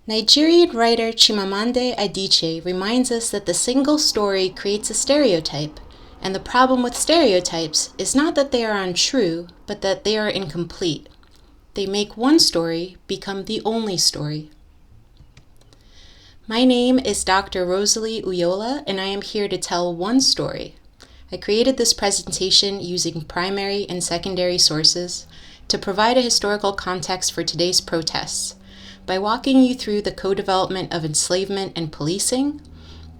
Nigerian writer Chimamanda Adichie reminds us that the single story creates a stereotype, and the problem with stereotypes is not that they are untrue, but that they are incomplete. They make one story become the only story. My name is Dr. Rosalie Uyola, and I am here to tell one story. I created this presentation using primary and secondary sources to provide a historical context for today's protests, by walking you through the co-development of enslavement and policing,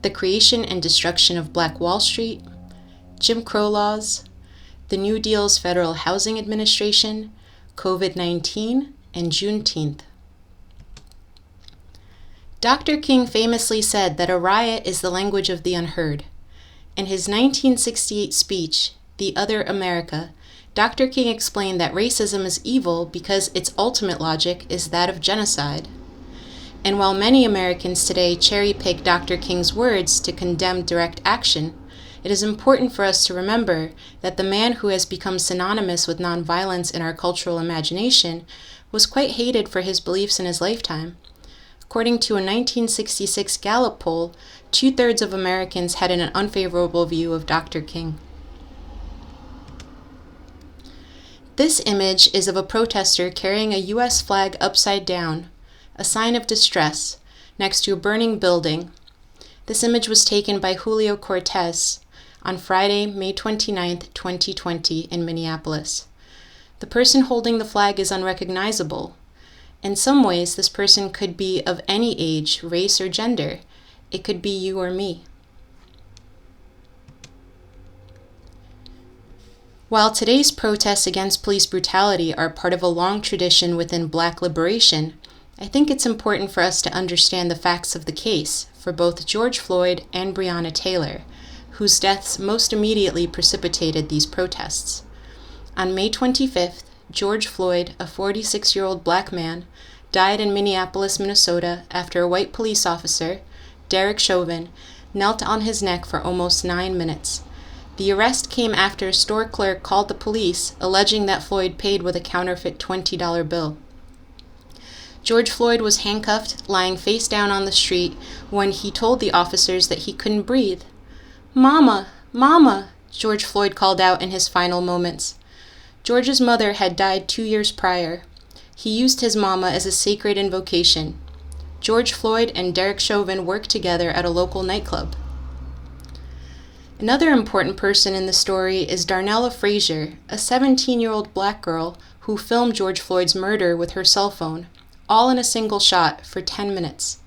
the creation and destruction of Black Wall Street, Jim Crow laws, the New Deal's Federal Housing Administration, COVID-19, and Juneteenth. Dr. King famously said that a riot is the language of the unheard. In his 1968 speech, The Other America, Dr. King explained that racism is evil because its ultimate logic is that of genocide. And while many Americans today cherry-pick Dr. King's words to condemn direct action, it is important for us to remember that the man who has become synonymous with nonviolence in our cultural imagination was quite hated for his beliefs in his lifetime. According to a 1966 Gallup poll, 2/3 of Americans had an unfavorable view of Dr. King. This image is of a protester carrying a U.S. flag upside down, a sign of distress, next to a burning building. This image was taken by Julio Cortez on Friday, May 29, 2020, in Minneapolis. The person holding the flag is unrecognizable. In some ways, this person could be of any age, race, or gender. It could be you or me. While today's protests against police brutality are part of a long tradition within Black liberation, I think it's important for us to understand the facts of the case for both George Floyd and Breonna Taylor, whose deaths most immediately precipitated these protests. On May 25th, George Floyd, a 46-year-old Black man, died in Minneapolis, Minnesota, after a white police officer, Derek Chauvin, knelt on his neck for almost 9 minutes. The arrest came after a store clerk called the police, alleging that Floyd paid with a counterfeit $20 bill. George Floyd was handcuffed, lying face down on the street, when he told the officers that he couldn't breathe. "Mama! Mama!" George Floyd called out in his final moments. George's mother had died 2 years prior. He used his mama as a sacred invocation. George Floyd and Derek Chauvin worked together at a local nightclub. Another important person in the story is Darnella Frazier, a 17-year-old Black girl who filmed George Floyd's murder with her cell phone, all in a single shot for 10 minutes.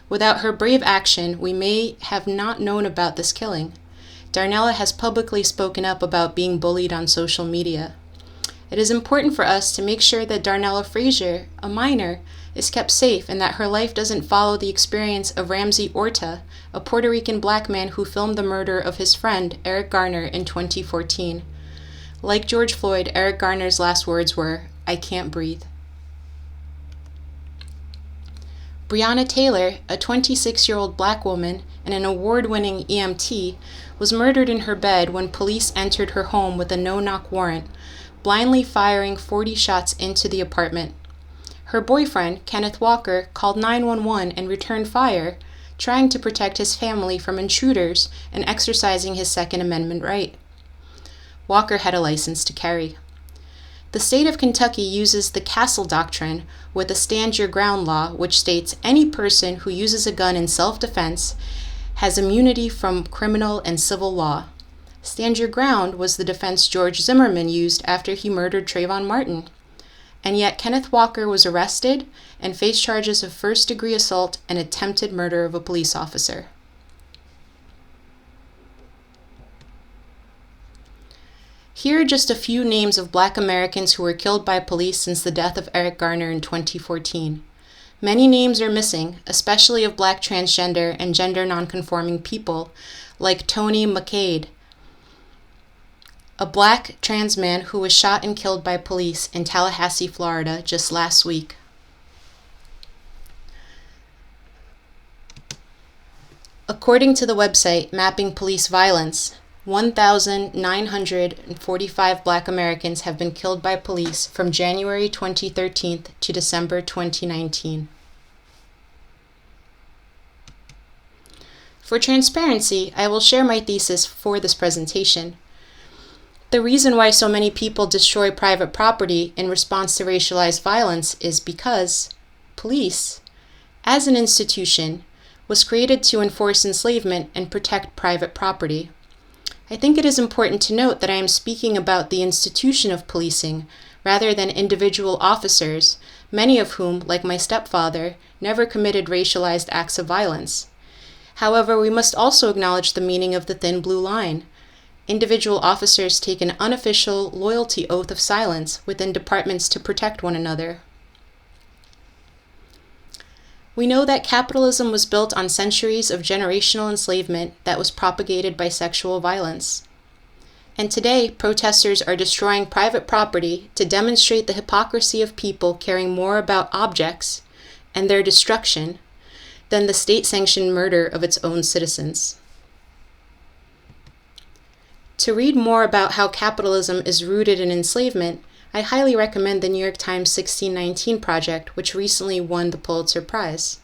Without her brave action, we may have not known about this killing. Darnella has publicly spoken up about being bullied on social media. It is important for us to make sure that Darnella Frazier, a minor, is kept safe and that her life doesn't follow the experience of Ramsey Orta, a Puerto Rican Black man who filmed the murder of his friend Eric Garner in 2014. Like George Floyd, Eric Garner's last words were, "I can't breathe." Breonna Taylor, a 26-year-old Black woman and an award-winning EMT, was murdered in her bed when police entered her home with a no-knock warrant, blindly firing 40 shots into the apartment. Her boyfriend, Kenneth Walker, called 911 and returned fire, trying to protect his family from intruders and exercising his Second Amendment right. Walker had a license to carry. The state of Kentucky uses the Castle Doctrine with a Stand Your Ground law, which states any person who uses a gun in self-defense has immunity from criminal and civil law. Stand Your Ground was the defense George Zimmerman used after he murdered Trayvon Martin. And yet Kenneth Walker was arrested and faced charges of first-degree assault and attempted murder of a police officer. Here are just a few names of Black Americans who were killed by police since the death of Eric Garner in 2014. Many names are missing, especially of Black transgender and gender nonconforming people, like Tony McCade, a Black trans man who was shot and killed by police in Tallahassee, Florida, just last week. According to the website Mapping Police Violence, 1,945 Black Americans have been killed by police from January 2013 to December 2019. For transparency, I will share my thesis for this presentation. The reason why so many people destroy private property in response to racialized violence is because police, as an institution, was created to enforce enslavement and protect private property. I think it is important to note that I am speaking about the institution of policing rather than individual officers, many of whom, like my stepfather, never committed racialized acts of violence. However, we must also acknowledge the meaning of the thin blue line. Individual officers take an unofficial loyalty oath of silence within departments to protect one another. We know that capitalism was built on centuries of generational enslavement that was propagated by sexual violence. And today, protesters are destroying private property to demonstrate the hypocrisy of people caring more about objects and their destruction than the state-sanctioned murder of its own citizens. To read more about how capitalism is rooted in enslavement, I highly recommend the New York Times 1619 Project, which recently won the Pulitzer Prize.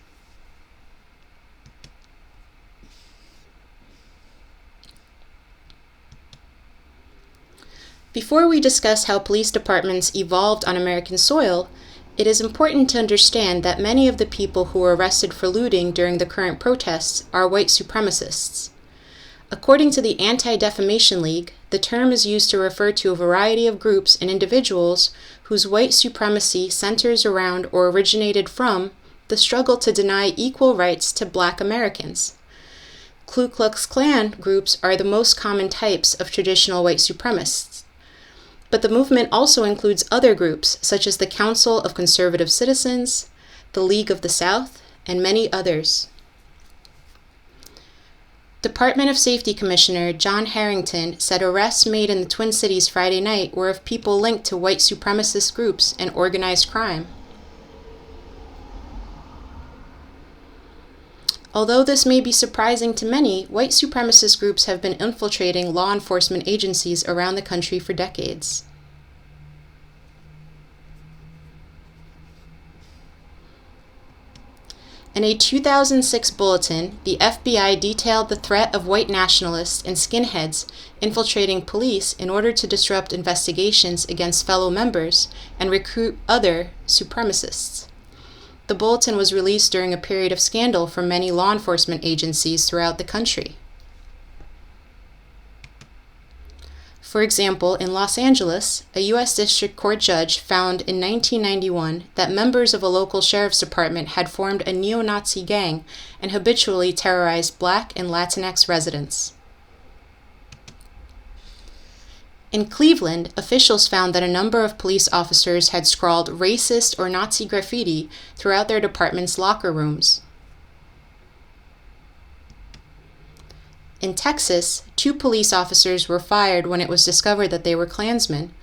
Before we discuss how police departments evolved on American soil, it is important to understand that many of the people who were arrested for looting during the current protests are white supremacists. According to the Anti-Defamation League, the term is used to refer to a variety of groups and individuals whose white supremacy centers around or originated from the struggle to deny equal rights to Black Americans. Ku Klux Klan groups are the most common types of traditional white supremacists. But the movement also includes other groups, such as the Council of Conservative Citizens, the League of the South, and many others. Department of Safety Commissioner John Harrington said arrests made in the Twin Cities Friday night were of people linked to white supremacist groups and organized crime. Although this may be surprising to many, white supremacist groups have been infiltrating law enforcement agencies around the country for decades. In a 2006 bulletin, the FBI detailed the threat of white nationalists and skinheads infiltrating police in order to disrupt investigations against fellow members and recruit other supremacists. The bulletin was released during a period of scandal for many law enforcement agencies throughout the country. For example, in Los Angeles, a U.S. District Court judge found in 1991 that members of a local sheriff's department had formed a neo-Nazi gang and habitually terrorized Black and Latinx residents. In Cleveland, officials found that a number of police officers had scrawled racist or Nazi graffiti throughout their department's locker rooms. In Texas, 2 police officers were fired when it was discovered that they were Klansmen.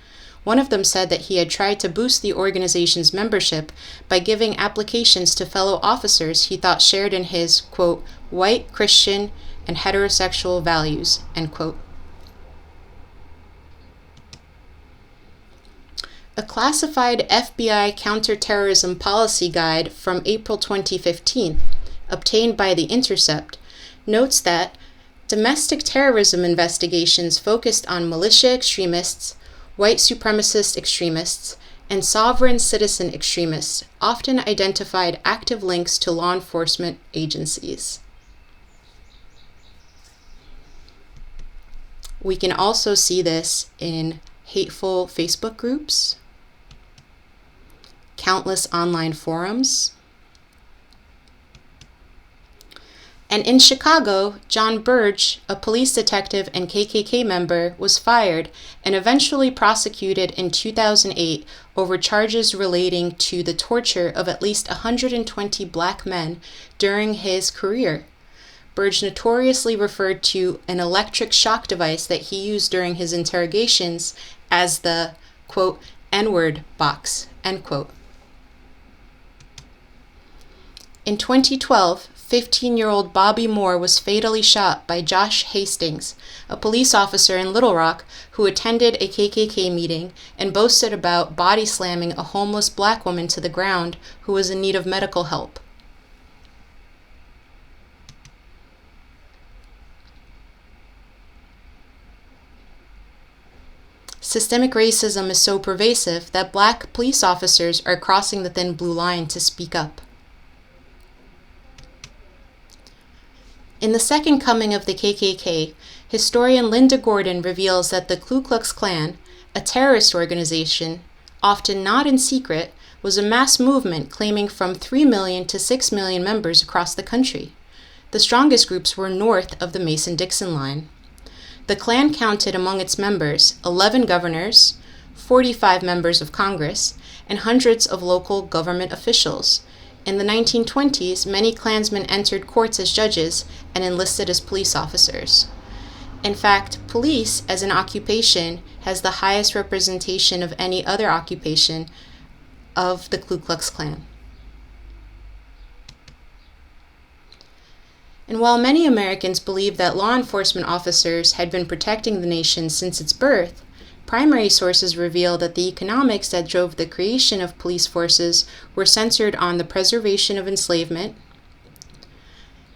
One of them said that he had tried to boost the organization's membership by giving applications to fellow officers he thought shared in his, quote, white, Christian, and heterosexual values, end quote. A classified FBI counterterrorism policy guide from April 2015, obtained by The Intercept, notes that domestic terrorism investigations focused on militia extremists, white supremacist extremists, and sovereign citizen extremists often identified active links to law enforcement agencies. We can also see this in hateful Facebook groups, countless online forums. And in Chicago, John Burge, a police detective and KKK member, was fired and eventually prosecuted in 2008 over charges relating to the torture of at least 120 Black men during his career. Burge notoriously referred to an electric shock device that he used during his interrogations as the, quote, N-word box, end quote. In 2012, 15-year-old Bobby Moore was fatally shot by Josh Hastings, a police officer in Little Rock who attended a KKK meeting and boasted about body slamming a homeless Black woman to the ground who was in need of medical help. systemic racism is so pervasive that black police officers are crossing the thin blue line to speak up. In The Second Coming of the KKK, historian Linda Gordon reveals that the Ku Klux Klan, a terrorist organization, often not in secret, was a mass movement claiming from 3 million to 6 million members across the country. The strongest groups were north of the Mason-Dixon line. The Klan counted among its members 11 governors, 45 members of Congress, and hundreds of local government officials. In the 1920s, many Klansmen entered courts as judges and enlisted as police officers. In fact, police as an occupation has the highest representation of any other occupation of the Ku Klux Klan. And while many Americans believe that law enforcement officers had been protecting the nation since its birth, primary sources reveal that the economics that drove the creation of police forces were centered on the preservation of enslavement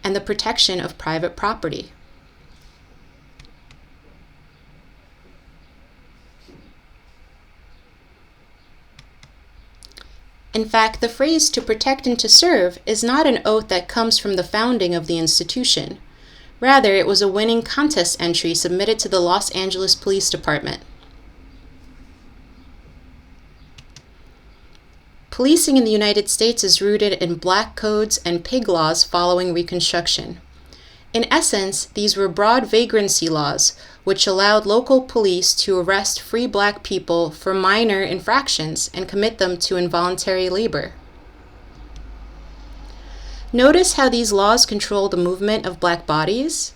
and the protection of private property. In fact, the phrase "to protect and to serve" is not an oath that comes from the founding of the institution. Rather, it was a winning contest entry submitted to the Los Angeles Police Department. Policing in the United States is rooted in black codes and pig laws following Reconstruction. In essence, these were broad vagrancy laws, which allowed local police to arrest free black people for minor infractions and commit them to involuntary labor. Notice how these laws control the movement of black bodies?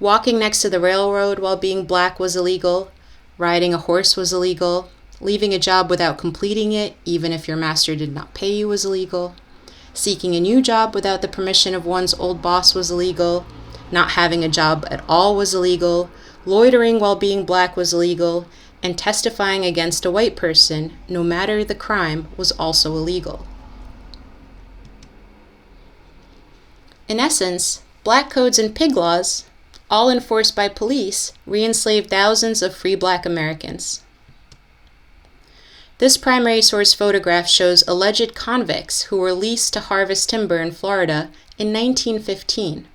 Walking next to the railroad while being black was illegal, riding a horse was illegal, leaving a job without completing it, even if your master did not pay you, was illegal. Seeking a new job without the permission of one's old boss was illegal. Not having a job at all was illegal. Loitering while being black was illegal. And testifying against a white person, no matter the crime, was also illegal. In essence, black codes and pig laws, all enforced by police, re-enslaved thousands of free black Americans. This primary source photograph shows alleged convicts who were leased to harvest timber in Florida in 1915.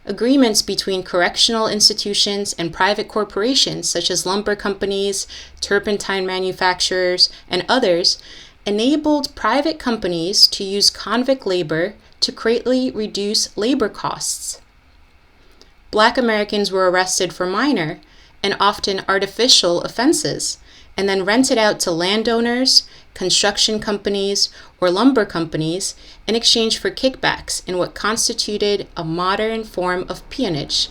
Agreements between correctional institutions and private corporations such as lumber companies, turpentine manufacturers, and others enabled private companies to use convict labor to greatly reduce labor costs. Black Americans were arrested for minor and often artificial offenses, and then rented out to landowners, construction companies, or lumber companies in exchange for kickbacks in what constituted a modern form of peonage,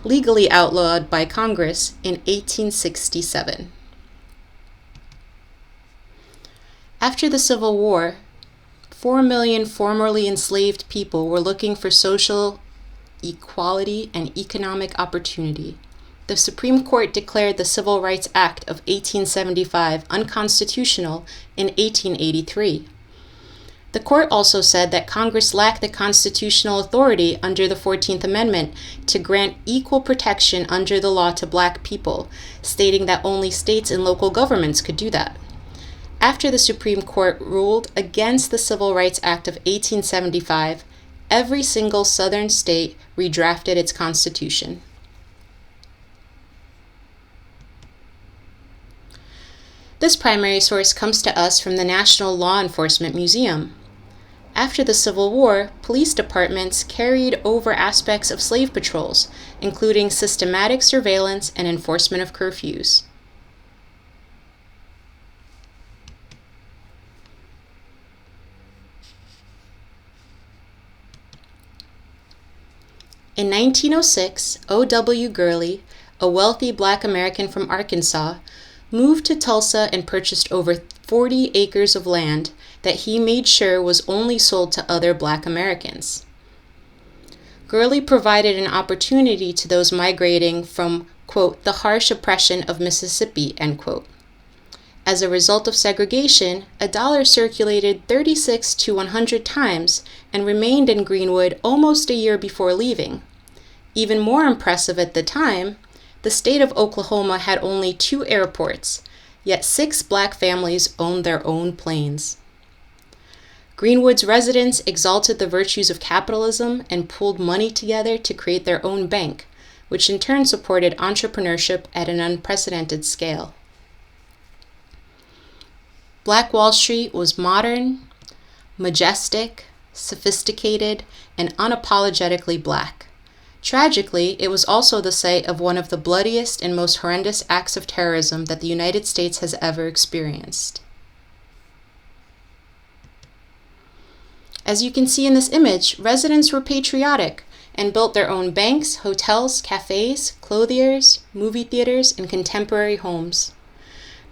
legally outlawed by Congress in 1867. After the Civil War, 4 million formerly enslaved people were looking for social equality and economic opportunity. The Supreme Court declared the Civil Rights Act of 1875 unconstitutional in 1883. The court also said that Congress lacked the constitutional authority under the 14th Amendment to grant equal protection under the law to black people, stating that only states and local governments could do that. After the Supreme Court ruled against the Civil Rights Act of 1875, every single Southern state redrafted its constitution. This primary source comes to us from the National Law Enforcement Museum. After the Civil War, police departments carried over aspects of slave patrols, including systematic surveillance and enforcement of curfews. In 1906, O.W. Gurley, a wealthy black American from Arkansas, moved to Tulsa and purchased over 40 acres of land that he made sure was only sold to other black Americans. Gurley provided an opportunity to those migrating from, quote, the harsh oppression of Mississippi, end quote. As a result of segregation, a dollar circulated 36 to 100 times and remained in Greenwood almost a year before leaving. Even more impressive at the time, The state of Oklahoma had only 2 airports, yet 6 black families owned their own planes. Greenwood's residents exalted the virtues of capitalism and pooled money together to create their own bank, which in turn supported entrepreneurship at an unprecedented scale. Black Wall Street was modern, majestic, sophisticated, and unapologetically black. Tragically, it was also the site of one of the bloodiest and most horrendous acts of terrorism that the United States has ever experienced. As you can see in this image, residents were patriotic and built their own banks, hotels, cafes, clothiers, movie theaters, and contemporary homes.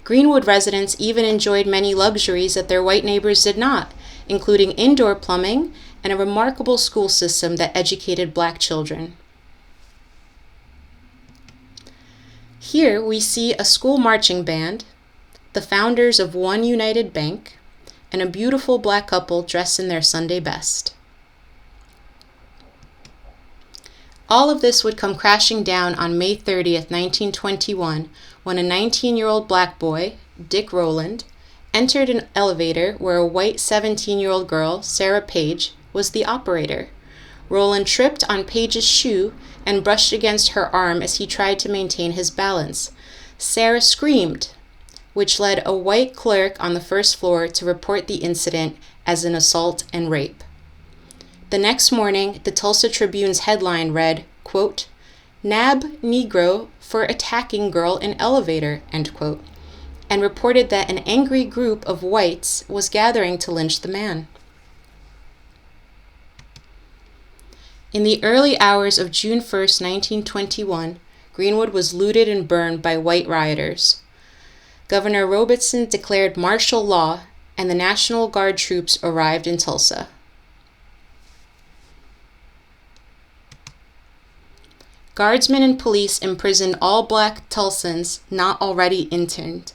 Greenwood residents even enjoyed many luxuries that their white neighbors did not, including indoor plumbing and a remarkable school system that educated black children. Here we see a school marching band, the founders of One United Bank, and a beautiful black couple dressed in their Sunday best. All of this would come crashing down on May 30th, 1921, when a 19-year-old black boy, Dick Rowland, entered an elevator where a white 17-year-old girl, Sarah Page, was the operator. Rowland tripped on Page's shoe and brushed against her arm as he tried to maintain his balance. Sarah screamed, which led a white clerk on the first floor to report the incident as an assault and rape. The next morning, the Tulsa Tribune's headline read, quote, "Nab Negro for attacking girl in elevator," end quote, and reported that an angry group of whites was gathering to lynch the man. In the early hours of June 1st, 1921, Greenwood was looted and burned by white rioters. Governor Robeson declared martial law, and the National Guard troops arrived in Tulsa. Guardsmen and police imprisoned all black Tulsans not already interned.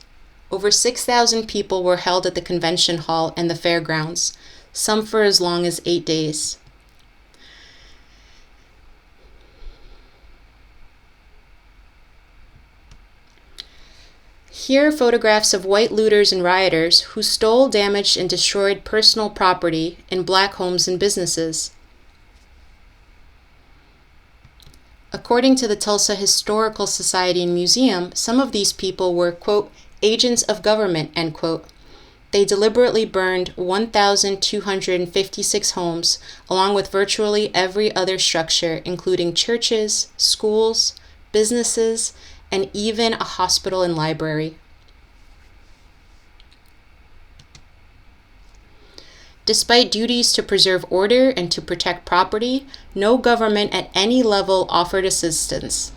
Over 6,000 people were held at the convention hall and the fairgrounds, some for as long as 8 days. Here are photographs of white looters and rioters who stole, damaged, and destroyed personal property in black homes and businesses. According to the Tulsa Historical Society and Museum, some of these people were, quote, agents of government, end quote. They deliberately burned 1,256 homes, along with virtually every other structure, including churches, schools, businesses, and even a hospital and library. Despite duties to preserve order and to protect property, no government at any level offered assistance.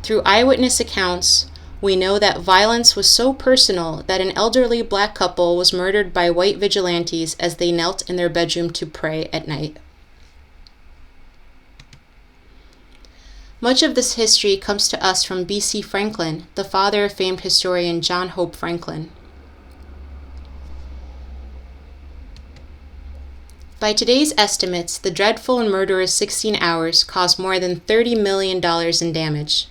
Through eyewitness accounts, we know that violence was so personal that an elderly black couple was murdered by white vigilantes as they knelt in their bedroom to pray at night. Much of this history comes to us from B.C. Franklin, the father of famed historian John Hope Franklin. By today's estimates, the dreadful and murderous 16 hours caused more than $30 million in damage.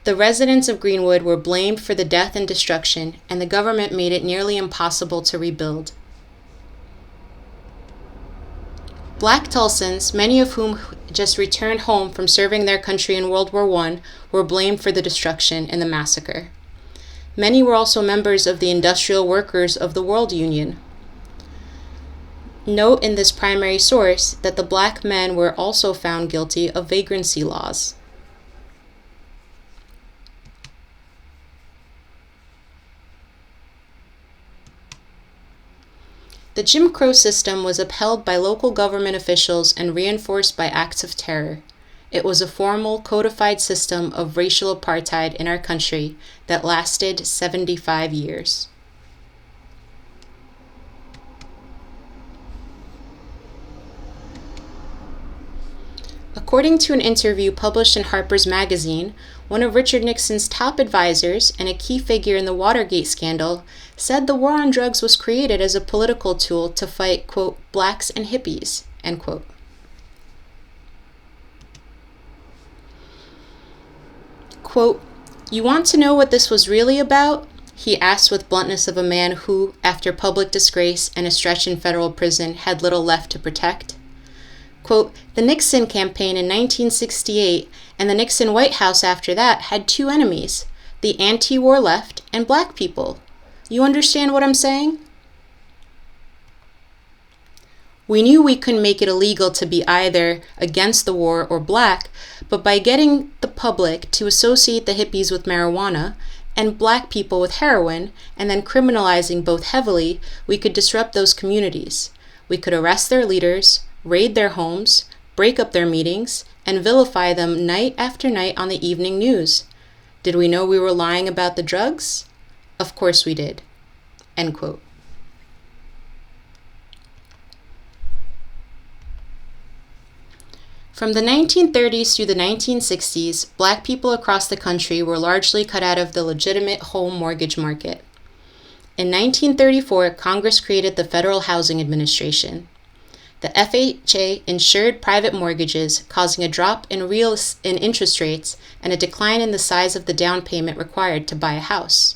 The residents of Greenwood were blamed for the death and destruction, and the government made it nearly impossible to rebuild. Black Tulsans, many of whom just returned home from serving their country in World War I, were blamed for the destruction and the massacre. Many were also members of the Industrial Workers of the World Union. Note in this primary source that the black men were also found guilty of vagrancy laws. The Jim Crow system was upheld by local government officials and reinforced by acts of terror. It was a formal, codified system of racial apartheid in our country that lasted 75 years. According to an interview published in Harper's Magazine, one of Richard Nixon's top advisors and a key figure in the Watergate scandal said the war on drugs was created as a political tool to fight, quote, blacks and hippies, end quote. Quote, "You want to know what this was really about?" he asked with bluntness of a man who, after public disgrace and a stretch in federal prison, had little left to protect. Quote, "The Nixon campaign in 1968 and the Nixon White House after that had two enemies, the anti-war left and black people. You understand what I'm saying?" We knew we couldn't make it illegal to be either against the war or black, but by getting the public to associate the hippies with marijuana and black people with heroin, and then criminalizing both heavily, we could disrupt those communities. We could arrest their leaders, raid their homes, break up their meetings, and vilify them night after night on the evening news. Did we know we were lying about the drugs? Of course we did." End quote. From the 1930s through the 1960s, black people across the country were largely cut out of the legitimate home mortgage market. In 1934, Congress created the Federal Housing Administration. The FHA insured private mortgages, causing a drop in interest rates and a decline in the size of the down payment required to buy a house.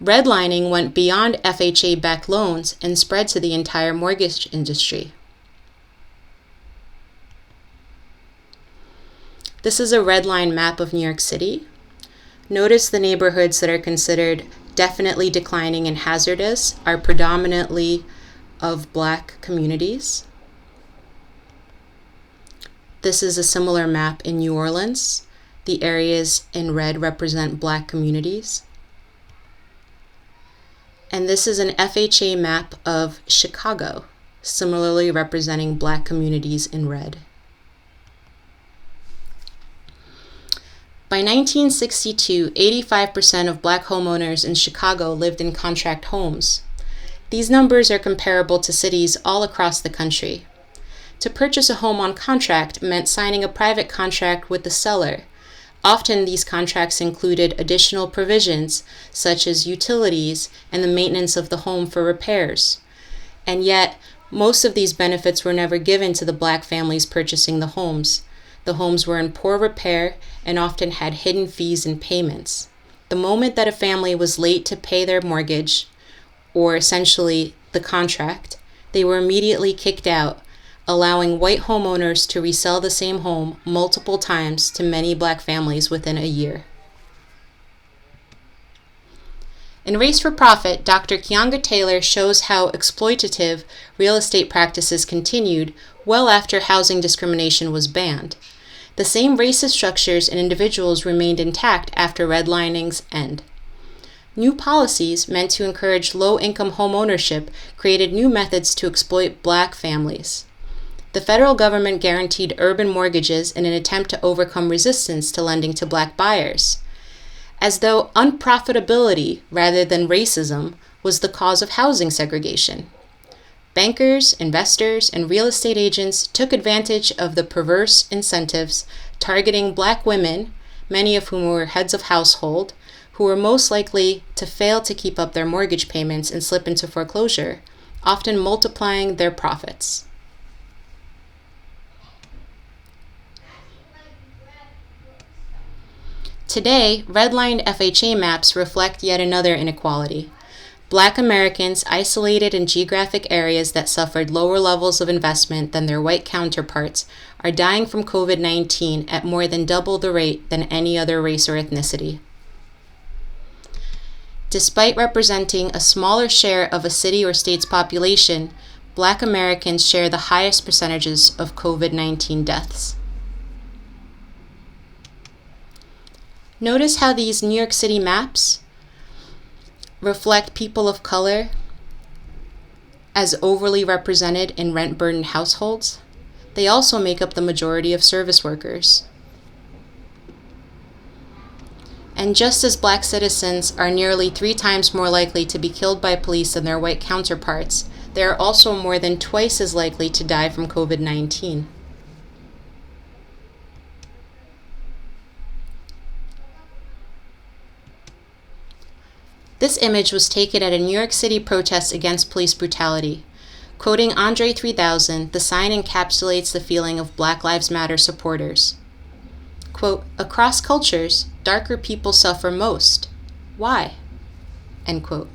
Redlining went beyond FHA-backed loans and spread to the entire mortgage industry. This is a redline map of New York City. Notice the neighborhoods that are considered definitely declining and hazardous are predominantly of black communities. This is a similar map in New Orleans. The areas in red represent black communities. And this is an FHA map of Chicago, similarly representing black communities in red. By 1962, 85% of black homeowners in Chicago lived in contract homes. These numbers are comparable to cities all across the country. To purchase a home on contract meant signing a private contract with the seller. Often these contracts included additional provisions, such as utilities and the maintenance of the home for repairs. And yet, most of these benefits were never given to the black families purchasing the homes. The homes were in poor repair and often had hidden fees and payments. The moment that a family was late to pay their mortgage, or essentially the contract, they were immediately kicked out, allowing white homeowners to resell the same home multiple times to many black families within a year. In Race for Profit, Dr. Keonga Taylor shows how exploitative real estate practices continued well after housing discrimination was banned. The same racist structures and individuals remained intact after redlining's end. New policies meant to encourage low-income home ownership created new methods to exploit black families. The federal government guaranteed urban mortgages in an attempt to overcome resistance to lending to black buyers, as though unprofitability rather than racism was the cause of housing segregation. Bankers, investors, and real estate agents took advantage of the perverse incentives targeting black women, many of whom were heads of household, who were most likely to fail to keep up their mortgage payments and slip into foreclosure, often multiplying their profits. Today, redlined FHA maps reflect yet another inequality. Black Americans isolated in geographic areas that suffered lower levels of investment than their white counterparts are dying from COVID-19 at more than double the rate than any other race or ethnicity. Despite representing a smaller share of a city or state's population, Black Americans share the highest percentages of COVID-19 deaths. Notice how these New York City maps reflect people of color as overly represented in rent-burdened households. They also make up the majority of service workers. And just as black citizens are nearly 3 times more likely to be killed by police than their white counterparts, they are also more than twice as likely to die from COVID-19. This image was taken at a New York City protest against police brutality. Quoting Andre 3000, the sign encapsulates the feeling of Black Lives Matter supporters. Quote, across cultures, darker people suffer most. Why? End quote.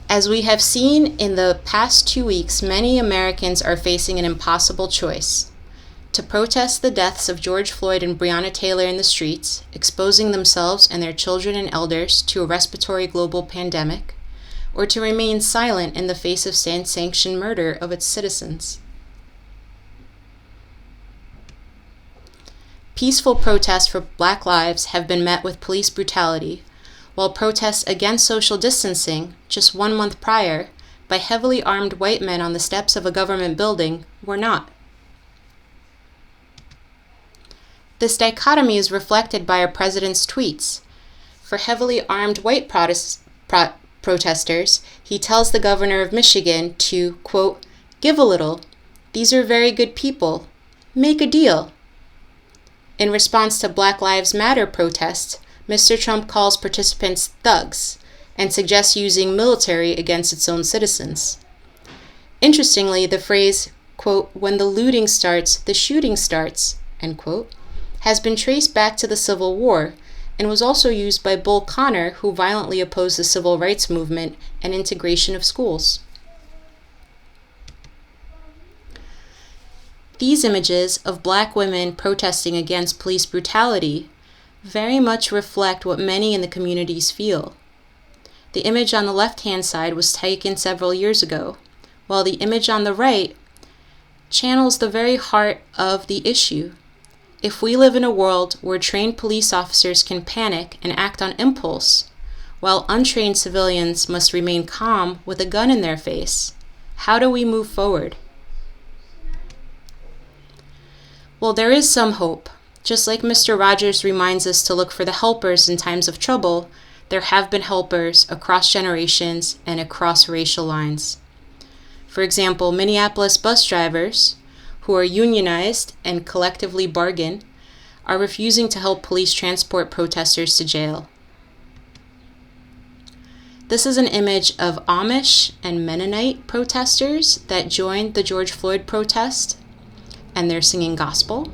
As we have seen in the past 2 weeks, many Americans are facing an impossible choice: to protest the deaths of George Floyd and Breonna Taylor in the streets, exposing themselves and their children and elders to a respiratory global pandemic, or to remain silent in the face of state-sanctioned murder of its citizens. Peaceful protests for Black lives have been met with police brutality, while protests against social distancing, just 1 month prior, by heavily armed white men on the steps of a government building, were not. This dichotomy is reflected by our president's tweets. For heavily armed white protesters, he tells the governor of Michigan to, quote, give a little. These are very good people. Make a deal. In response to Black Lives Matter protests, Mr. Trump calls participants thugs and suggests using military against its own citizens. Interestingly, the phrase, quote, when the looting starts, the shooting starts, end quote, has been traced back to the Civil War and was also used by Bull Connor, who violently opposed the civil rights movement and integration of schools. These images of Black women protesting against police brutality very much reflect what many in the communities feel. The image on the left-hand side was taken several years ago, while the image on the right channels the very heart of the issue. If we live in a world where trained police officers can panic and act on impulse, while untrained civilians must remain calm with a gun in their face, how do we move forward? Well, there is some hope. Just like Mr. Rogers reminds us to look for the helpers in times of trouble, there have been helpers across generations and across racial lines. For example, Minneapolis bus drivers, who are unionized and collectively bargain, are refusing to help police transport protesters to jail. This is an image of Amish and Mennonite protesters that joined the George Floyd protest, and they're singing gospel.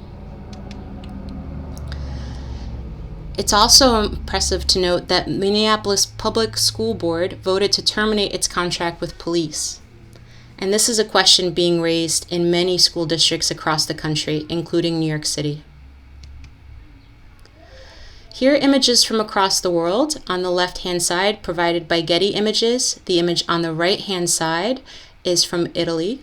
It's also impressive to note that Minneapolis Public School Board voted to terminate its contract with police. And this is a question being raised in many school districts across the country, including New York City. Here are images from across the world. On the left-hand side, provided by Getty Images. The image on the right-hand side is from Italy.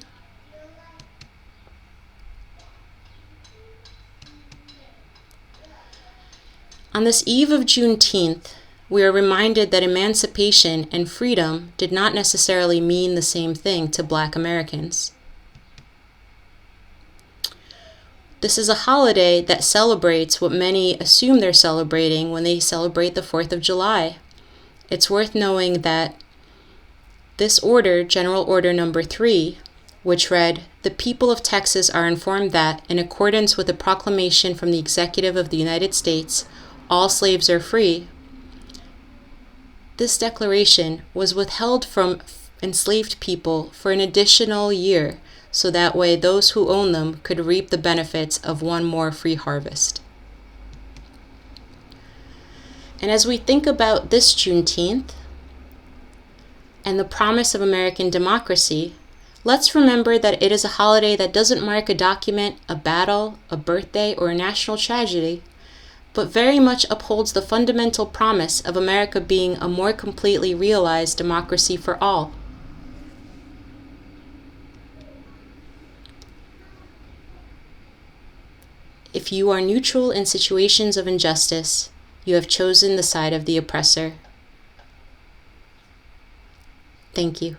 On this eve of Juneteenth, we are reminded that emancipation and freedom did not necessarily mean the same thing to Black Americans. This is a holiday that celebrates what many assume they're celebrating when they celebrate the 4th of July. It's worth knowing that this order, General Order Number 3, which read, "The people of Texas are informed that, in accordance with a proclamation from the Executive of the United States, all slaves are free," this declaration was withheld from enslaved people for an additional year, so that way those who own them could reap the benefits of one more free harvest. And as we think about this Juneteenth and the promise of American democracy, let's remember that it is a holiday that doesn't mark a document, a battle, a birthday, or a national tragedy, but very much upholds the fundamental promise of America being a more completely realized democracy for all. If you are neutral in situations of injustice, you have chosen the side of the oppressor. Thank you.